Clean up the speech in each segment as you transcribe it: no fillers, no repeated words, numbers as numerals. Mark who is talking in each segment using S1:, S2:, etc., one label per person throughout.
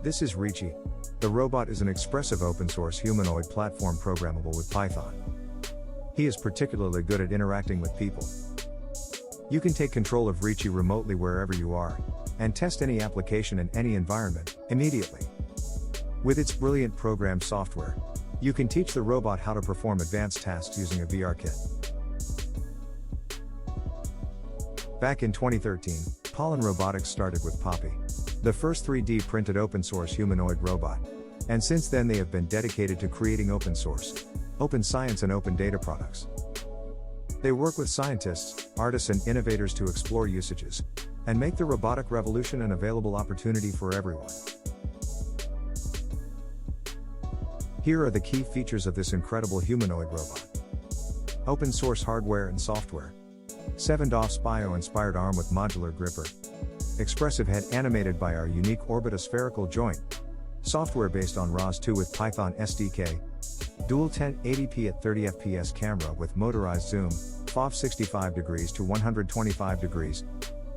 S1: This is Reachy. The robot is an expressive open-source humanoid platform programmable with Python. He is particularly good at interacting with people. You can take control of Reachy remotely wherever you are, and test any application in any environment, immediately. With its brilliant programmed software, you can teach the robot how to perform advanced tasks using a VR kit. Back in 2013, Pollen Robotics started with Poppy, the first 3D printed open-source humanoid robot. And since then they have been dedicated to creating open source, open science and open data products. They work with scientists, artists and innovators to explore usages, and make the robotic revolution an available opportunity for everyone. Here are the key features of this incredible humanoid robot. Open source hardware and software. 7DOS bio-inspired arm with modular gripper. Expressive head animated by our unique orbitospherical joint. Software based on ROS2 with Python SDK. Dual 1080p at 30 fps camera with motorized zoom, FOV 65 degrees to 125 degrees.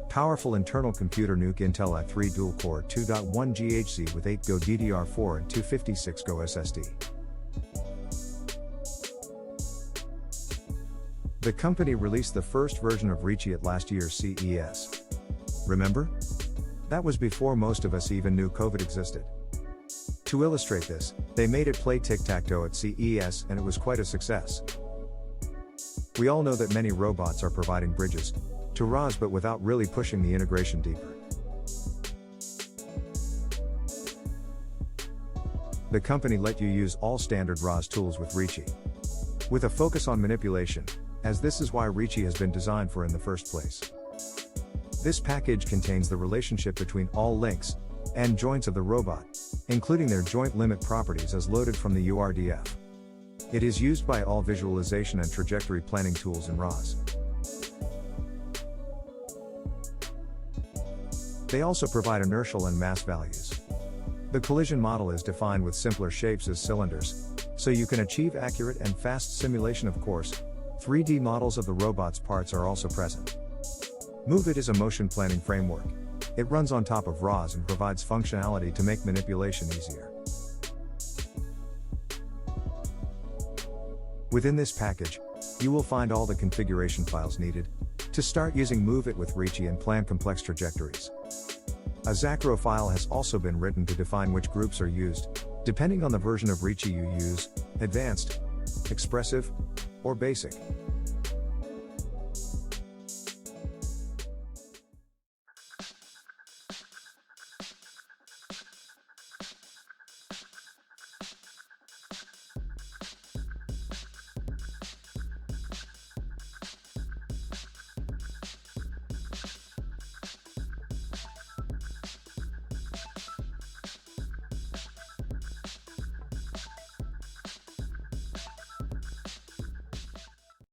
S1: Powerful internal computer NUC Intel i3 dual-core 2.1 GHz with 8GB DDR4 and 256GB SSD. The company released the first version of Reachy at last year's CES. Remember? That was before most of us even knew COVID existed. To illustrate this, they made it play tic-tac-toe at CES and it was quite a success. We all know that many robots are providing bridges to ROS but without really pushing the integration deeper. The company let you use all standard ROS tools with Reachy, with a focus on manipulation, as this is why Reachy has been designed for in the first place. This package contains the relationship between all links and joints of the robot, including their joint limit properties as loaded from the URDF. It is used by all visualization and trajectory planning tools in ROS. They also provide inertial and mass values. The collision model is defined with simpler shapes as cylinders, so you can achieve accurate and fast simulation. Of course, 3D models of the robot's parts are also present. MoveIt is a motion planning framework. It runs on top of ROS and provides functionality to make manipulation easier. Within this package, you will find all the configuration files needed to start using MoveIt with Reachy and plan complex trajectories. A Zacro file has also been written to define which groups are used, depending on the version of Reachy you use, advanced, expressive, or basic.